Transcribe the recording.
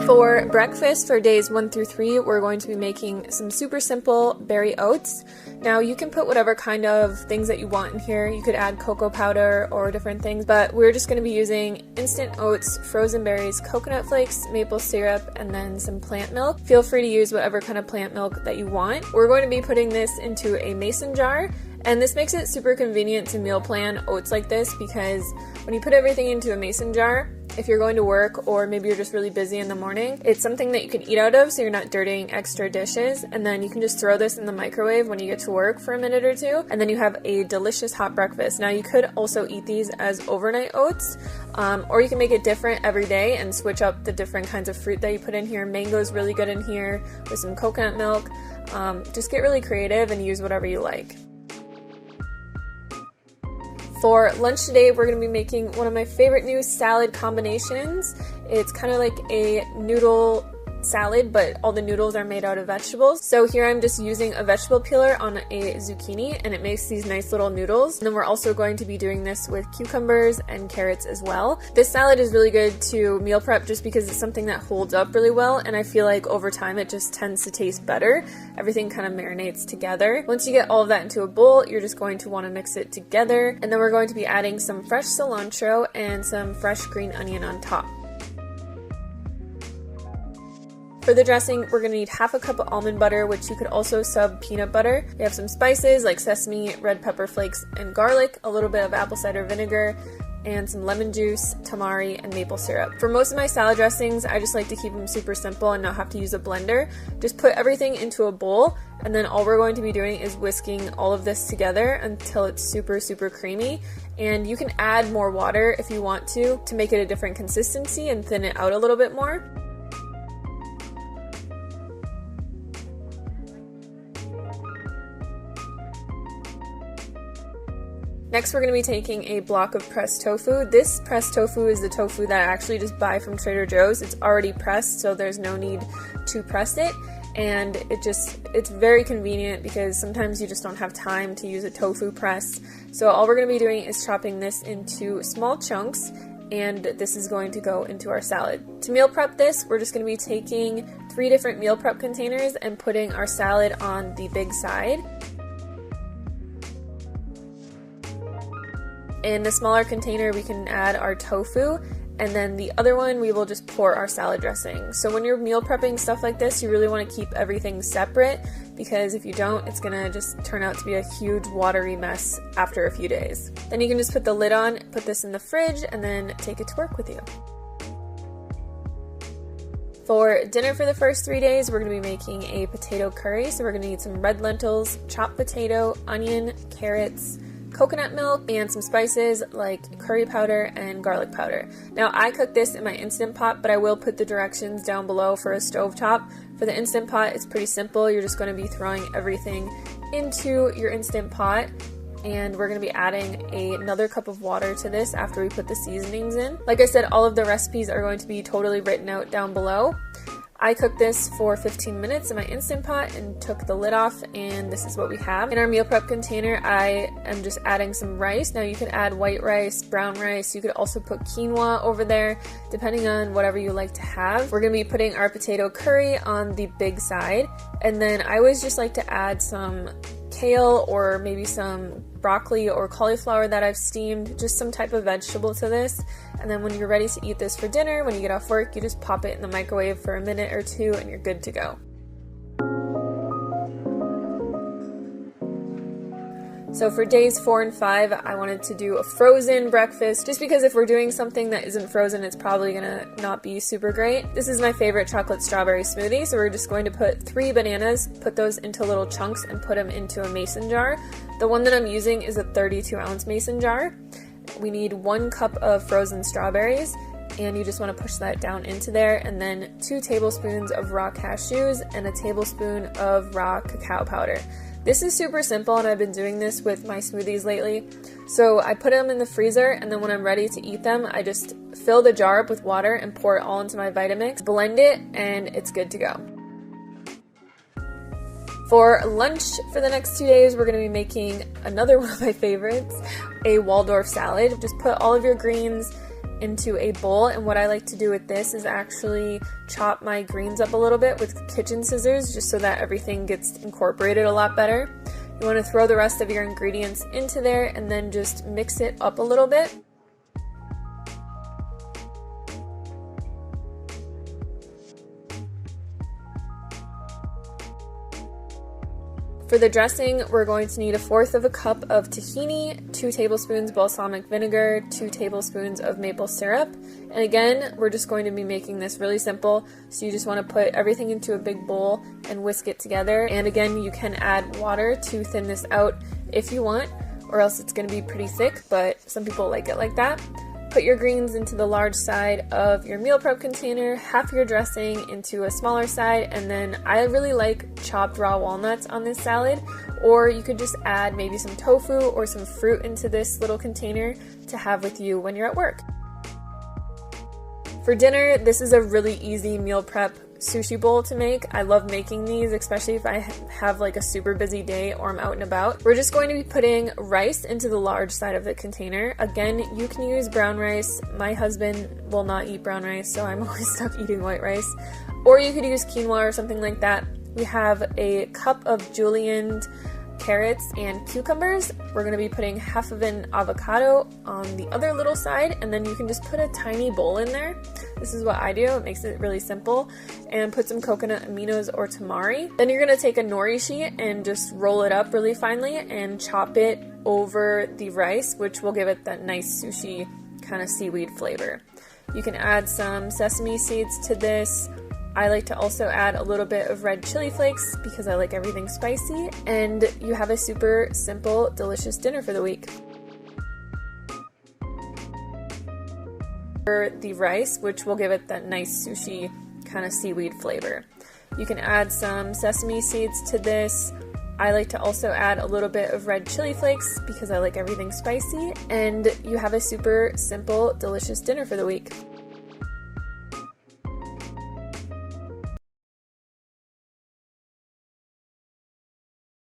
For breakfast for days 1 through 3, we're going to be making some super simple berry oats. Now you can put whatever kind of things that you want in here. You could add cocoa powder or different things, but we're just going to be using instant oats, frozen berries, coconut flakes, maple syrup, and then some plant milk. Feel free to use whatever kind of plant milk that you want. We're going to be putting this into a mason jar. And this makes it super convenient to meal plan oats like this because when you put everything into a mason jar, if you're going to work or maybe you're just really busy in the morning, it's something that you can eat out of so you're not dirtying extra dishes. And then you can just throw this in the microwave when you get to work for a minute or two, and then you have a delicious hot breakfast. Now you could also eat these as overnight oats, or you can make it different every day and switch up the different kinds of fruit that you put in here. Mango's really good in here with some coconut milk. Just get really creative and use whatever you like. For lunch today, we're going to be making one of my favorite new salad combinations. It's kind of like a noodle salad, but all the noodles are made out of vegetables. So here I'm just using a vegetable peeler on a zucchini, and it makes these nice little noodles. And then we're also going to be doing this with cucumbers and carrots as well. This salad is really good to meal prep just because it's something that holds up really well, and I feel like over time it just tends to taste better. Everything kind of marinates together. Once you get all of that into a bowl, you're just going to want to mix it together, and then we're going to be adding some fresh cilantro and some fresh green onion on top. For the dressing, we're going to need half a cup of almond butter, which you could also sub peanut butter. We have some spices like sesame, red pepper flakes, and garlic, a little bit of apple cider vinegar, and some lemon juice, tamari, and maple syrup. For most of my salad dressings, I just like to keep them super simple and not have to use a blender. Just put everything into a bowl, and then all we're going to be doing is whisking all of this together until it's super, super creamy. And you can add more water if you want to make it a different consistency and thin it out a little bit more. Next, we're going to be taking a block of pressed tofu. This pressed tofu is the tofu that I actually just buy from Trader Joe's. It's already pressed, so there's no need to press it. And it's very convenient because sometimes you just don't have time to use a tofu press. So all we're going to be doing is chopping this into small chunks, and this is going to go into our salad. To meal prep this, we're just going to be taking 3 different meal prep containers and putting our salad on the big side. In the smaller container, we can add our tofu, and then the other one, we will just pour our salad dressing. So when you're meal prepping stuff like this, you really want to keep everything separate, because if you don't, it's going to just turn out to be a huge watery mess after a few days. Then you can just put the lid on, put this in the fridge, and then take it to work with you. For dinner for the first 3 days, we're going to be making a potato curry. So we're going to need some red lentils, chopped potato, onion, carrots, coconut milk, and some spices like curry powder and garlic powder. Now I cook this in my Instant Pot, but I will put the directions down below for a stovetop. For the Instant Pot, it's pretty simple. You're just going to be throwing everything into your Instant Pot, and we're going to be adding another cup of water to this after we put the seasonings in. Like I said, all of the recipes are going to be totally written out down below. I cooked this for 15 minutes in my Instant Pot and took the lid off, and this is what we have. In our meal prep container, I am just adding some rice. Now you can add white rice, brown rice, you could also put quinoa over there, depending on whatever you like to have. We're going to be putting our potato curry on the big side, and then I always just like to add some kale or maybe some broccoli or cauliflower that I've steamed, just some type of vegetable to this. And then when you're ready to eat this for dinner, when you get off work, you just pop it in the microwave for a minute or two and you're good to go. So for days 4 and 5, I wanted to do a frozen breakfast, just because if we're doing something that isn't frozen, it's probably gonna not be super great. This is my favorite chocolate strawberry smoothie, so we're just going to put 3 bananas, put those into little chunks, and put them into a mason jar. The one that I'm using is a 32-ounce mason jar. We need 1 cup of frozen strawberries, and you just want to push that down into there, and then 2 tablespoons of raw cashews and a tablespoon of raw cacao powder. This is super simple, and I've been doing this with my smoothies lately. So I put them in the freezer, and then when I'm ready to eat them, I just fill the jar up with water and pour it all into my Vitamix, blend it, and it's good to go. For lunch for the next 2 days, we're going to be making another one of my favorites, a Waldorf salad. Just put all of your greens into a bowl, and what I like to do with this is actually chop my greens up a little bit with kitchen scissors just so that everything gets incorporated a lot better. You want to throw the rest of your ingredients into there and then just mix it up a little bit. For the dressing, we're going to need 1/4 cup of tahini, 2 tablespoons balsamic vinegar, 2 tablespoons of maple syrup. And again, we're just going to be making this really simple. So you just want to put everything into a big bowl and whisk it together. And again, you can add water to thin this out if you want, or else it's going to be pretty thick, but some people like it like that. Put your greens into the large side of your meal prep container, half your dressing into a smaller side, and then I really like chopped raw walnuts on this salad, or you could just add maybe some tofu or some fruit into this little container to have with you when you're at work. For dinner, this is a really easy meal prep sushi bowl to make. I love making these, especially if I have like a super busy day or I'm out and about. We're just going to be putting rice into the large side of the container. Again, you can use brown rice. My husband will not eat brown rice, so I'm always stuck eating white rice. Or you could use quinoa or something like that. We have a cup of julienned carrots and cucumbers. We're going to be putting half of an avocado on the other little side, and then you can just put a tiny bowl in there. This is what I do. It makes it really simple. And put some coconut aminos or tamari. Then you're going to take a nori sheet and just roll it up really finely and chop it over the rice, which will give it that nice sushi kind of seaweed flavor. You can add some sesame seeds to this. I like to also add a little bit of red chili flakes because I like everything spicy, and you have a super simple, delicious dinner for the week. For the rice, which will give it that nice sushi kind of seaweed flavor. You can add some sesame seeds to this. I like to also add a little bit of red chili flakes because I like everything spicy, and you have a super simple, delicious dinner for the week.